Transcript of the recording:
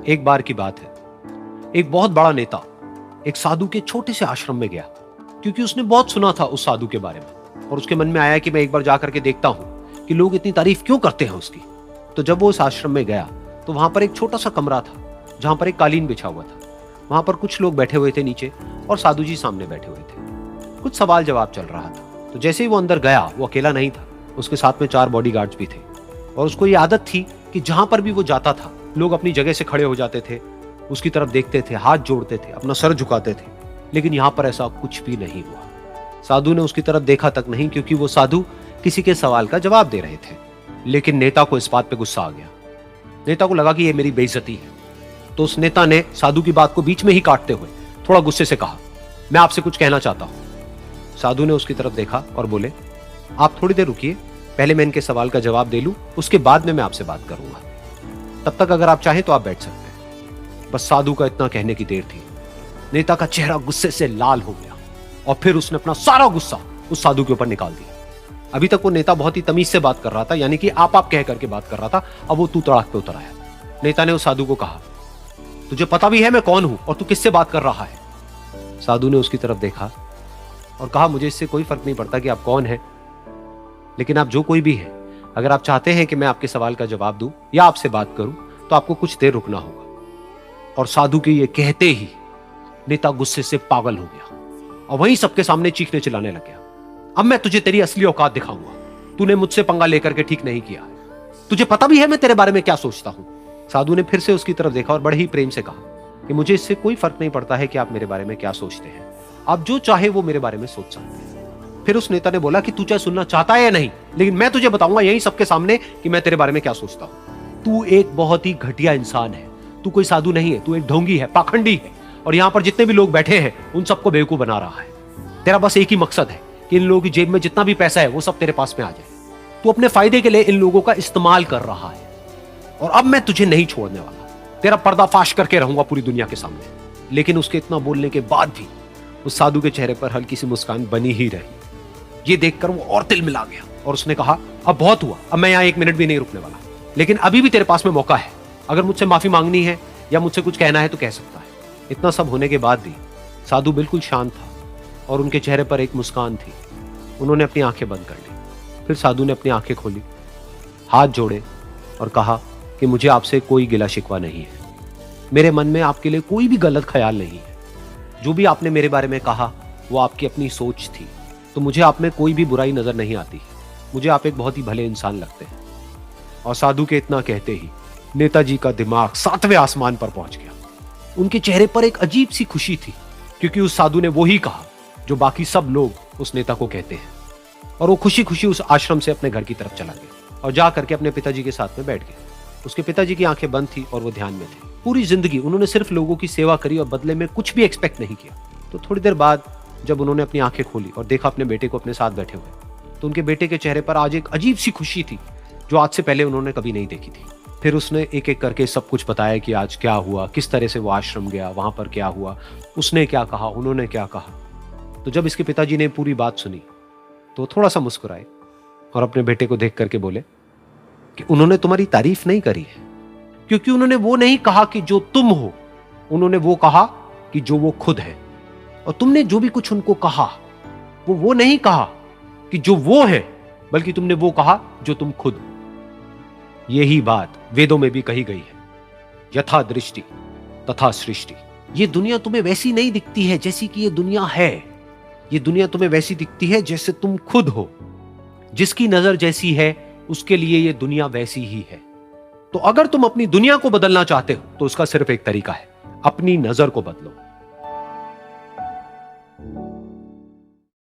एक बार की बात है, एक बहुत बड़ा नेता एक साधु के छोटे से आश्रम में गया, क्योंकि उसने बहुत सुना था उस साधु के बारे में और उसके मन में आया कि मैं एक बार जाकर के देखता हूं कि लोग इतनी तारीफ क्यों करते हैं उसकी। तो जब वो उस आश्रम में गया तो वहां पर एक छोटा सा कमरा था जहां पर एक कालीन बिछा हुआ था। वहां पर कुछ लोग बैठे हुए थे नीचे और साधु जी सामने बैठे हुए थे। कुछ सवाल जवाब चल रहा था। तो जैसे ही वो अंदर गया, वो अकेला नहीं था, उसके साथ में 4 बॉडीगार्ड्स भी थे और उसको ये आदत थी कि जहां पर भी वो जाता था लोग अपनी जगह से खड़े हो जाते थे, उसकी तरफ देखते थे, हाथ जोड़ते थे, अपना सर झुकाते थे। लेकिन यहां पर ऐसा कुछ भी नहीं हुआ। साधु ने उसकी तरफ देखा तक नहीं, क्योंकि वो साधु किसी के सवाल का जवाब दे रहे थे। लेकिन नेता को इस बात पे गुस्सा आ गया। नेता को लगा कि ये मेरी बेइज्जती है। तो उस नेता ने साधु की बात को बीच में ही काटते हुए थोड़ा गुस्से से कहा, मैं आपसे कुछ कहना चाहता हूं। साधु ने उसकी तरफ देखा और बोले, आप थोड़ी देर रुकिए, पहले मैं इनके सवाल का जवाब दे लूं, उसके बाद में मैं आपसे बात करूंगा। तब तक अगर आप चाहें तो आप बैठ सकते हैं। बस साधु का इतना कहने की देर थी। नेता का चेहरा गुस्से से लाल हो गया और फिर उसने अपना सारा गुस्सा उस साधु के ऊपर निकाल दिया। अभी तक वो नेता बहुत ही तमीज से बात कर रहा था, यानी कि आप कह करके बात कर रहा था। अब वो तू तड़ाक पे उतर आया। नेता ने उस साधु को कहा, तुझे पता भी है मैं कौन हूं और तू किससे बात कर रहा है? साधु ने उसकी तरफ देखा और कहा, मुझे इससे कोई फर्क नहीं पड़ता कि आप कौन हैं, लेकिन आप जो कोई भी है, अगर आप चाहते हैं कि मैं आपके सवाल का जवाब दूं या आपसे बात करूं तो आपको कुछ देर रुकना होगा। और साधु के ये कहते ही नेता गुस्से से पागल हो गया और वहीं सबके सामने चीखने चिल्लाने लग गया, अब मैं तुझे तेरी असली औकात दिखाऊंगा। तूने मुझसे पंगा लेकर के ठीक नहीं किया। तुझे पता भी है मैं तेरे बारे में क्या सोचता हूं। साधु ने फिर से उसकी तरफ देखा और बड़े ही प्रेम से कहा कि मुझे इससे कोई फर्क नहीं पड़ता है कि आप मेरे बारे में क्या सोचते हैं। आप जो चाहे वो मेरे बारे में सोच सकते हैं। फिर उस नेता ने बोला कि तू चाहे सुनना चाहता है या नहीं, लेकिन मैं तुझे बताऊंगा यही सबके सामने कि मैं तेरे बारे में क्या सोचता हूं। तू एक बहुत ही घटिया इंसान है। तू कोई साधु नहीं है, तू एक ढोंगी है, पाखंडी है और यहां पर जितने भी लोग बैठे हैं उन सबको बेवकूफ बना रहा है। तेरा बस एक ही मकसद है कि इन लोगों की जेब में जितना भी पैसा है वो सब तेरे पास में आ जाए। तू अपने फायदे के लिए इन लोगों का इस्तेमाल कर रहा है और अब मैं तुझे नहीं छोड़ने वाला। तेरा पर्दाफाश करके रहूंगा पूरी दुनिया के सामने। लेकिन उसके इतना बोलने के बाद भी उस साधु के चेहरे पर हल्की सी मुस्कान बनी ही रही। ये देखकर वो और तिल मिला गया और उसने कहा, अब बहुत हुआ, अब मैं यहां 1 मिनट भी नहीं रुकने वाला। लेकिन अभी भी तेरे पास में मौका है। अगर मुझसे माफी मांगनी है या मुझसे कुछ कहना है तो कह सकता है। इतना सब होने के बाद भी साधु बिल्कुल शांत था और उनके चेहरे पर एक मुस्कान थी। उन्होंने अपनी आंखें बंद कर ली। फिर साधु ने अपनी आंखें खोली, हाथ जोड़े और कहा कि मुझे आपसे कोई गिला शिकवा नहीं है। मेरे मन में आपके लिए कोई भी गलत ख्याल नहीं है। जो भी आपने मेरे बारे में कहा वो आपकी अपनी सोच थी, तो मुझे आप में कोई भी बुराई नजर नहीं आती। मुझे आप एक बहुत ही भले इंसान लगते हैं। और साधु के इतना कहते ही नेताजी का दिमाग 7वें आसमान पर पहुंच गया। उनके चेहरे पर एक अजीब सी खुशी थी, क्योंकि उस साधु ने वो ही कहा जो बाकी सब लोग उस नेता को कहते हैं। और वो खुशी खुशी उस आश्रम से अपने घर की तरफ चला गया और जा करके अपने पिताजी के साथ में बैठ गया। उसके पिताजी की आंखें बंद थी और वो ध्यान में थे। पूरी जिंदगी उन्होंने सिर्फ लोगों की सेवा करी और बदले में कुछ भी एक्सपेक्ट नहीं किया। तो थोड़ी देर बाद जब उन्होंने अपनी आंखें खोली और देखा अपने बेटे को अपने साथ बैठे हुए, तो उनके बेटे के चेहरे पर आज एक अजीब सी खुशी थी जो आज से पहले उन्होंने कभी नहीं देखी थी। फिर उसने एक एक करके सब कुछ बताया कि आज क्या हुआ, किस तरह से वो आश्रम गया, वहां पर क्या हुआ, उसने क्या कहा, उन्होंने क्या कहा। तो जब इसके पिताजी ने पूरी बात सुनी तो थोड़ा सा मुस्कुराए और अपने बेटे को देख करके बोले कि उन्होंने तुम्हारी तारीफ नहीं करी है, क्योंकि उन्होंने वो नहीं कहा कि जो तुम हो, उन्होंने वो कहा कि जो वो खुद है। और तुमने जो भी कुछ उनको कहा वो नहीं कहा कि जो वो है, बल्कि तुमने वो कहा जो तुम खुद हो। यही बात वेदों में भी कही गई है, यथा दृष्टि तथा सृष्टि। ये दुनिया तुम्हें वैसी नहीं दिखती है जैसी कि ये दुनिया है। ये दुनिया तुम्हें वैसी दिखती है जैसे तुम खुद हो। जिसकी नजर जैसी है उसके लिए ये दुनिया वैसी ही है। तो अगर तुम अपनी दुनिया को बदलना चाहते हो तो उसका सिर्फ एक तरीका है, अपनी नजर को बदलो।